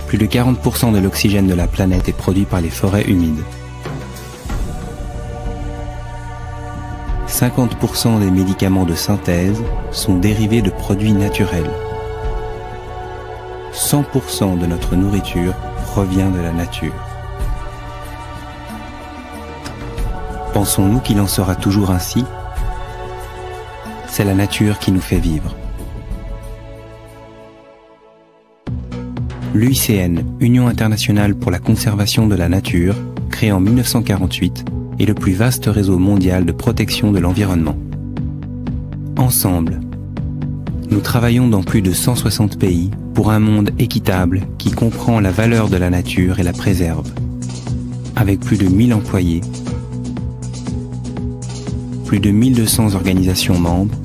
Plus de 40% de l'oxygène de la planète est produit par les forêts humides. 50% des médicaments de synthèse sont dérivés de produits naturels. 100% de notre nourriture provient de la nature. Pensons-nous qu'il en sera toujours ainsi? C'est la nature qui nous fait vivre. L'UICN, Union internationale pour la conservation de la nature, créée en 1948, est le plus vaste réseau mondial de protection de l'environnement. Ensemble, nous travaillons dans plus de 160 pays pour un monde équitable qui comprend la valeur de la nature et la préserve. Avec plus de 1000 employés, plus de 1200 organisations membres,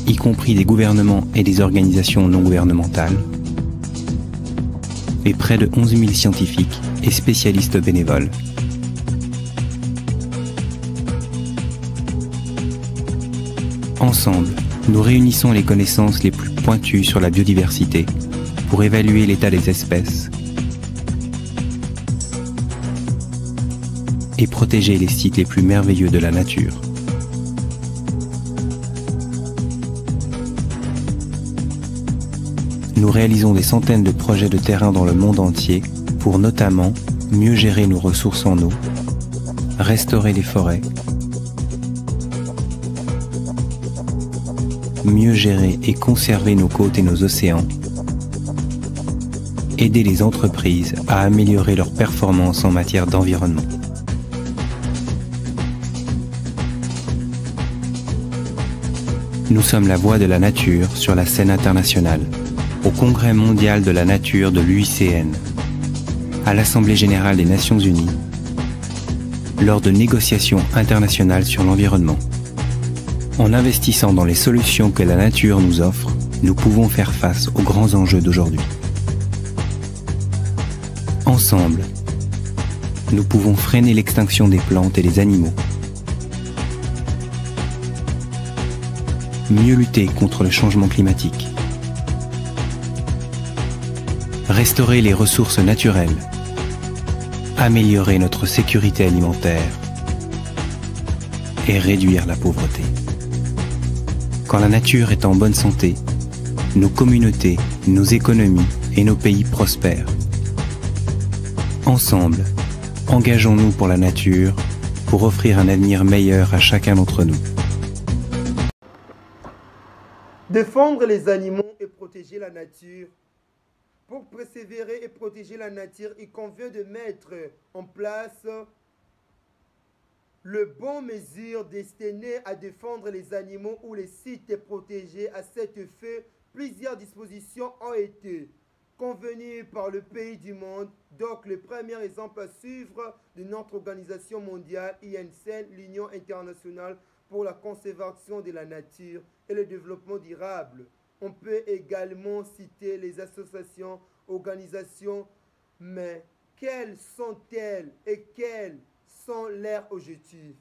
y compris des gouvernements et des organisations non gouvernementales, et près de 11 000 scientifiques et spécialistes bénévoles. Ensemble, nous réunissons les connaissances les plus pointues sur la biodiversité pour évaluer l'état des espèces et protéger les sites les plus merveilleux de la nature. Nous réalisons des centaines de projets de terrain dans le monde entier pour notamment mieux gérer nos ressources en eau, restaurer les forêts, mieux gérer et conserver nos côtes et nos océans, aider les entreprises à améliorer leurs performances en matière d'environnement. Nous sommes la voix de la nature sur la scène internationale, au Congrès mondial de la nature de l'UICN, à l'Assemblée générale des Nations unies, lors de négociations internationales sur l'environnement. En investissant dans les solutions que la nature nous offre, nous pouvons faire face aux grands enjeux d'aujourd'hui. Ensemble, nous pouvons freiner l'extinction des plantes et des animaux, mieux lutter contre le changement climatique, restaurer les ressources naturelles, améliorer notre sécurité alimentaire et réduire la pauvreté. Quand la nature est en bonne santé, nos communautés, nos économies et nos pays prospèrent. Ensemble, engageons-nous pour la nature, pour offrir un avenir meilleur à chacun d'entre nous. Défendre les animaux et protéger la nature. Pour persévérer et protéger la nature, il convient de mettre en place le bon mesure destiné à défendre les animaux ou les sites protégés. À cet effet, plusieurs dispositions ont été convenues par le pays du monde. Donc, le premier exemple à suivre de notre organisation mondiale, INCN, l'Union internationale pour la conservation de la nature et le développement durable. On peut également citer les associations, organisations, mais quelles sont-elles et quels sont leurs objectifs?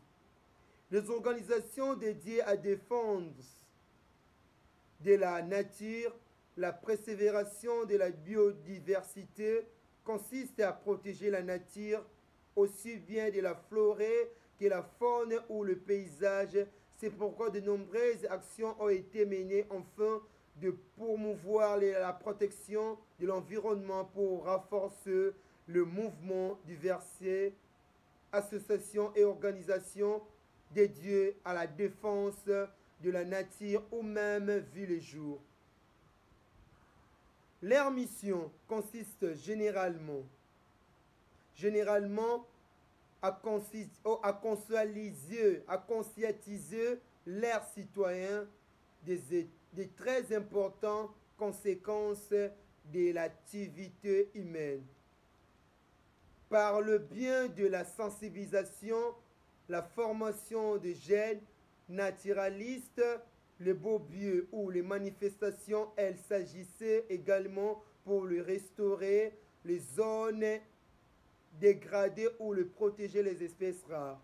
Les organisations dédiées à défendre de la nature, la préservation de la biodiversité consiste à protéger la nature aussi bien de la flore que la faune ou le paysage. C'est pourquoi de nombreuses actions ont été menées afin de promouvoir la protection de l'environnement pour renforcer le mouvement diverses associations et organisations dédiées à la défense de la nature ou même vu le jour. Leur mission consiste généralement à conscientiser leurs citoyens des très importantes conséquences de l'activité humaine. Par le biais de la sensibilisation, la formation des jeunes naturalistes, les beaux lieux ou les manifestations, il s'agissait également pour le restaurer les zones dégradées ou le protéger les espèces rares.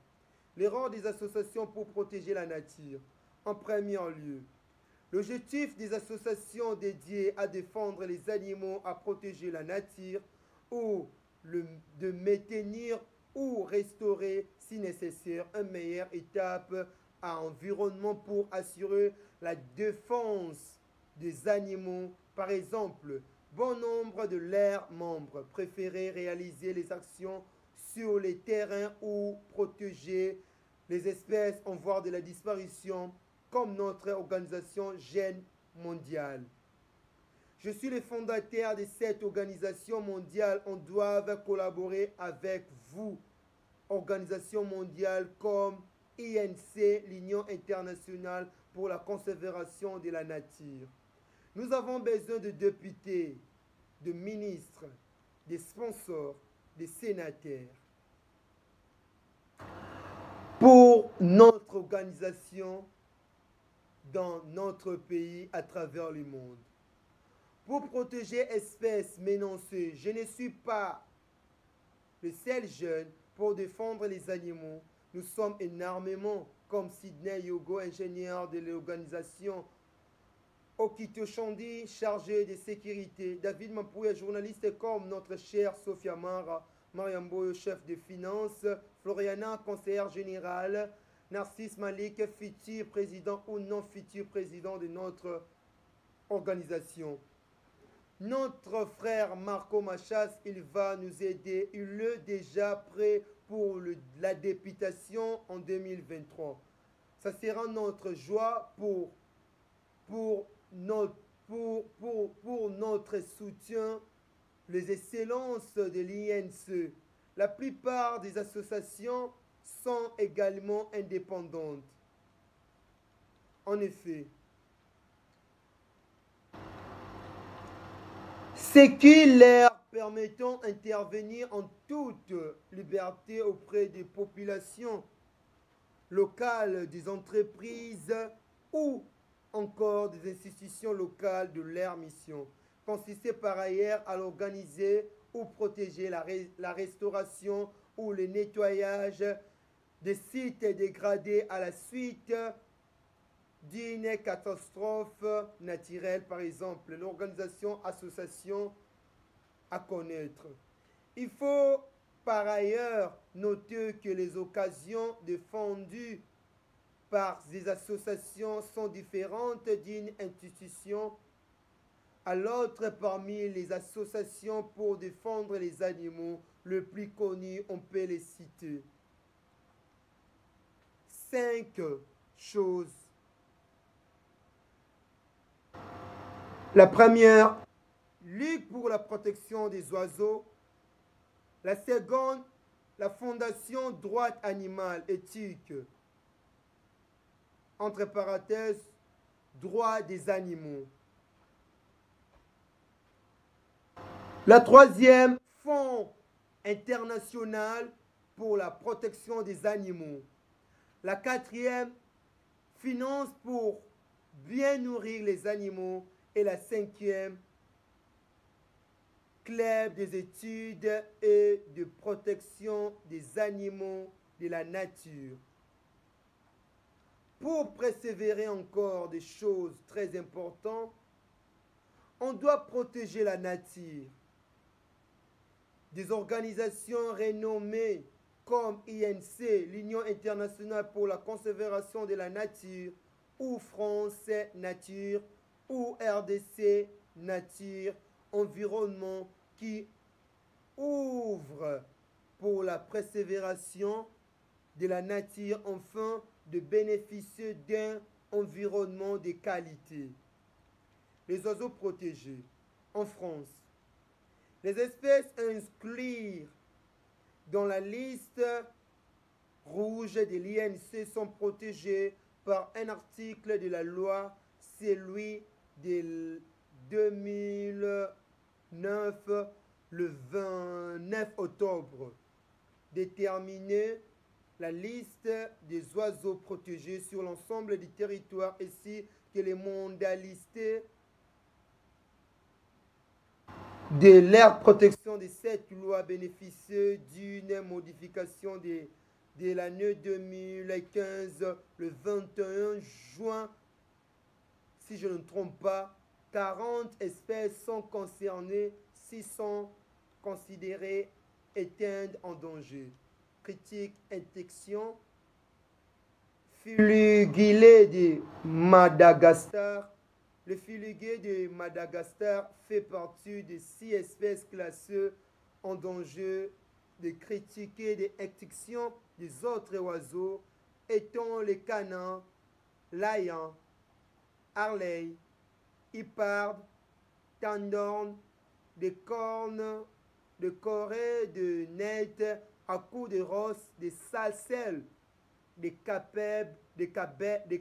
Les rôles des associations pour protéger la nature. En premier lieu, l'objectif des associations dédiées à défendre les animaux, à protéger la nature, ou de maintenir ou restaurer, si nécessaire, une meilleure étape à environnement pour assurer la défense des animaux. Par exemple, bon nombre de leurs membres préféraient réaliser les actions sur les terrains ou protéger les espèces en voie de la disparition, comme notre organisation Gène mondiale. Je suis le fondateur de cette organisation mondiale. On doit collaborer avec vous, organisation mondiale comme INC, l'Union internationale pour la conservation de la nature. Nous avons besoin de députés, de ministres, de sponsors, de sénateurs. Pour notre organisation dans notre pays à travers le monde. Pour protéger espèces menacées, je ne suis pas le seul jeune pour défendre les animaux. Nous sommes énormément, comme Sidney Yogo, ingénieur de l'organisation Okito Chandi, chargé de sécurité, David Mapouya, journaliste comme notre chère Sophia Mara, Mariam Boyo, chef de finances, Floriana, conseillère générale, Narcisse Malik, futur président ou non futur président de notre organisation. Notre frère Marco Machas, il va nous aider. Il est déjà prêt pour la députation en 2023. Ça sera notre joie pour notre soutien, les excellences de l'INC. La plupart des associations sont également indépendantes. En effet, ce qui leur permettant d'intervenir en toute liberté auprès des populations locales, des entreprises ou encore des institutions locales de leur mission. Consistait par ailleurs à organiser ou protéger la restauration ou le nettoyage des sites dégradés à la suite d'une catastrophe naturelle, par exemple, l'organisation association à connaître. Il faut par ailleurs noter que les occasions défendues par ces associations sont différentes d'une institution à l'autre. Parmi les associations pour défendre les animaux, le plus connu, on peut les citer. 5 choses. La première, Ligue pour la protection des oiseaux. La seconde, la Fondation Droit Animal Éthique. Entre parenthèses, droit des animaux. La troisième, Fonds international pour la protection des animaux. La quatrième, Finance pour bien nourrir les animaux. Et la cinquième, Club des études et de protection des animaux de la nature. Pour persévérer encore des choses très importantes, on doit protéger la nature. Des organisations renommées comme INC, l'Union internationale pour la conservation de la nature, ou France Nature, ou RDC Nature, Environnement, qui ouvrent pour la persévération de la nature afin de bénéficier d'un environnement de qualité. Les oiseaux protégés en France. Les espèces inscrites dans la liste rouge de l'INC sont protégées par un article de la loi, celui de 2009, le 29 octobre, déterminer la liste des oiseaux protégés sur l'ensemble du territoire ainsi que les modalités de leur protection. De cette loi bénéficie d'une modification de l'année 2015, le 21 juin, si je ne me trompe pas. 40 espèces sont concernées, 600 considérés éteints en danger. Critique Injection. Filigré de Madagascar. Le filigré de Madagascar fait partie des 6 espèces classées en danger de critiquer des extinctions des autres oiseaux, étant les canins, l'aigle, harley, hipparde, tendorne, des cornes, de corée, de nette, à coups de rosse, des salcelles, des capèbes, des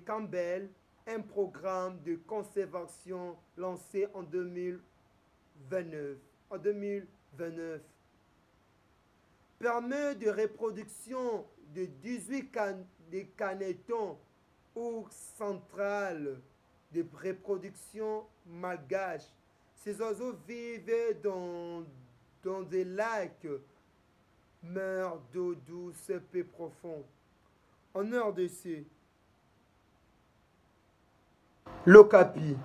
campbell, un programme de conservation lancé en 2029. Permet de reproduction de 18 des canetons ou centrales de reproduction malgaches. Ces oiseaux vivent dans des lacs, meurent d'eau douce peu profond. En RDC, l'okapi.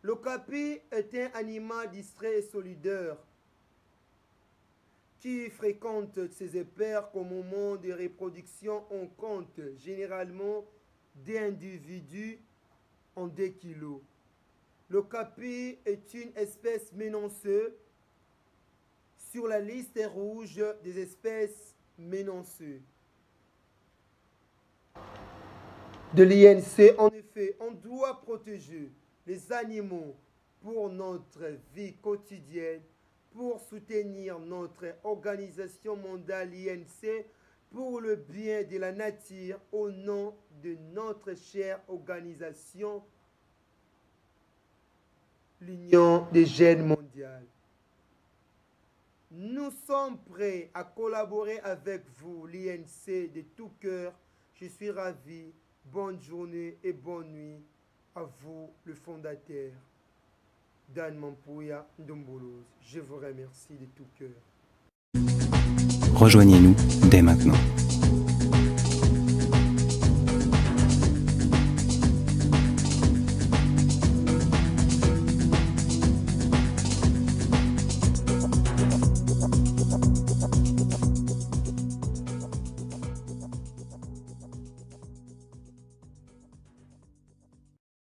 L'okapi est un animal distrait et solidaire qui fréquente ses épères qu'au moment de reproduction on compte généralement des individus en 2 kilos. L'okapi est une espèce menaceuse sur la liste rouge des espèces menacées de l'INC. En effet, on doit protéger les animaux pour notre vie quotidienne, pour soutenir notre organisation mondiale INC, pour le bien de la nature, au nom de notre chère organisation, l'Union des jeunes mondiales. Nous sommes prêts à collaborer avec vous, l'INC, de tout cœur. Je suis ravi. Bonne journée et bonne nuit à vous, le fondateur, Dan Mampouya Ndomboloz. Je vous remercie de tout cœur. Rejoignez-nous dès maintenant.